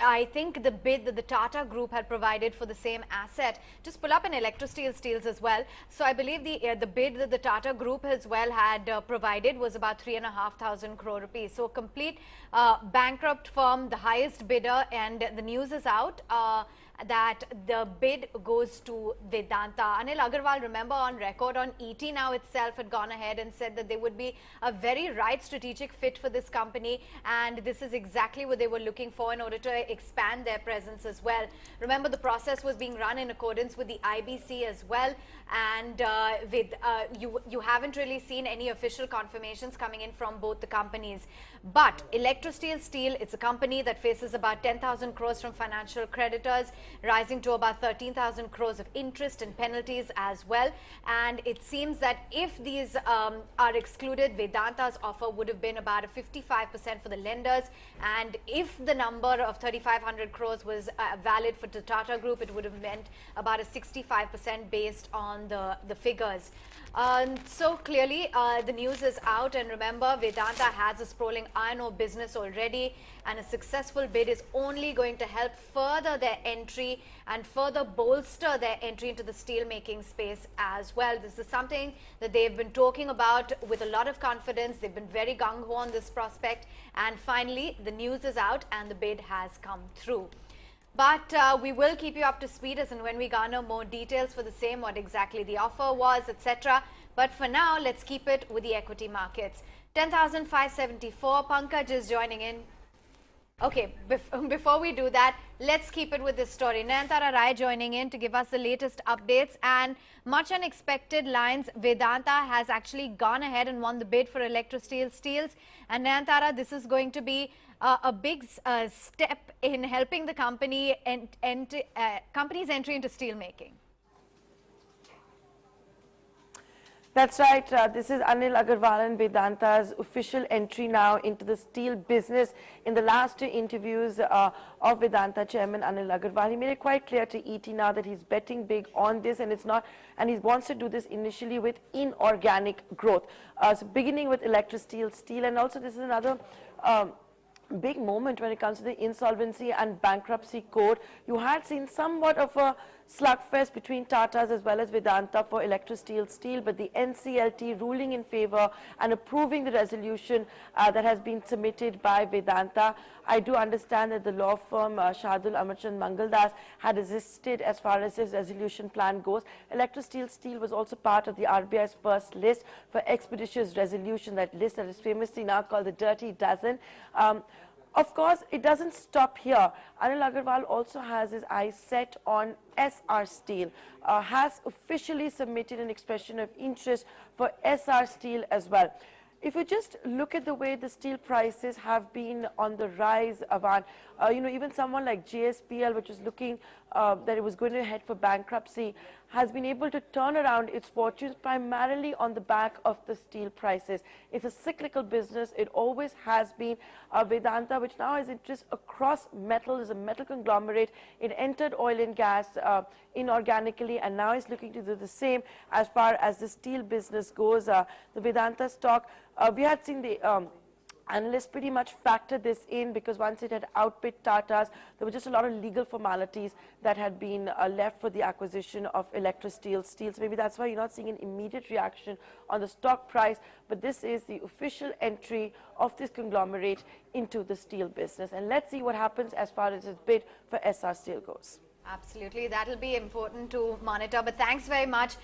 I think the bid that the Tata Group had provided for the same asset, just pull up an Electrosteel steels as well. So I believe the bid that the Tata Group as well had provided was about 3,500 crore rupees. So complete bankrupt firm, the highest bidder, and the news is out that the bid goes to Vedanta. Anil Agarwal, remember, on record on ET Now itself had gone ahead and said that they would be a very right strategic fit for this company, and this is exactly what they were looking for in order to expand their presence as well. Remember, the process was being run in accordance with the IBC as well, and you haven't really seen any official confirmations coming in from both the companies. But Electrosteel Steel, it's a company that faces about 10,000 crores from financial creditors, rising to about 13,000 crores of interest and penalties as well. And it seems that if these are excluded, Vedanta's offer would have been about a 55% for the lenders. And if the number of 3,500 crores was valid for the Tata Group, it would have meant about a 65% based on the figures. So clearly the news is out, and remember, Vedanta has a sprawling iron ore business already, and a successful bid is only going to help further their entry and further bolster their entry into the steel making space as well. This is something that they've been talking about with a lot of confidence. They've been very gung-ho on this prospect, and finally the news is out and the bid has come through. But we will keep you up to speed as and when we garner more details for the same, what exactly the offer was, etc. But for now, let's keep it with the equity markets. 10,574. Pankaj is joining in. Okay, before we do that, let's keep it with this story. Nayantara Rai joining in to give us the latest updates, and much unexpected lines. Vedanta has actually gone ahead and won the bid for Electrosteel steels. And Nayantara, this is going to be a big step in helping the company company's entry into steel making. That's right. This is Anil Agarwal and Vedanta's official entry now into the steel business. In the last two interviews of Vedanta chairman Anil Agarwal, he made it quite clear to ET Now that he's betting big on this, and he wants to do this initially with inorganic growth. So beginning with Electrosteel steel, and also this is another big moment when it comes to the insolvency and bankruptcy code. You had seen somewhat of a slugfest between Tata's as well as Vedanta for Electrosteel steel, but the NCLT ruling in favor and approving the resolution that has been submitted by Vedanta. I do understand that the law firm Shardul Amarchand Mangaldas had resisted as far as his resolution plan goes. Electrosteel steel was also part of the RBI's first list for expeditious resolution, that list that is famously now called the Dirty Dozen. Of course, it doesn't stop here. Anil Agarwal also has his eyes set on SR Steel, has officially submitted an expression of interest for SR Steel as well. If you just look at the way the steel prices have been on the rise, Avan, even someone like JSPL, which is looking that it was going to head for bankruptcy, has been able to turn around its fortunes primarily on the back of the steel prices. It's a cyclical business. It always has been. Vedanta, which now has interest across metal, is a metal conglomerate. It entered oil and gas inorganically, and now is looking to do the same as far as the steel business goes. The Vedanta stock, we had seen the analysts pretty much factored this in, because once it had outbid Tata's, there were just a lot of legal formalities that had been left for the acquisition of Electrosteel steel. So maybe that's why you're not seeing an immediate reaction on the stock price, but this is the official entry of this conglomerate into the steel business. And let's see what happens as far as its bid for SR Steel goes. Absolutely, that'll be important to monitor. But thanks very much.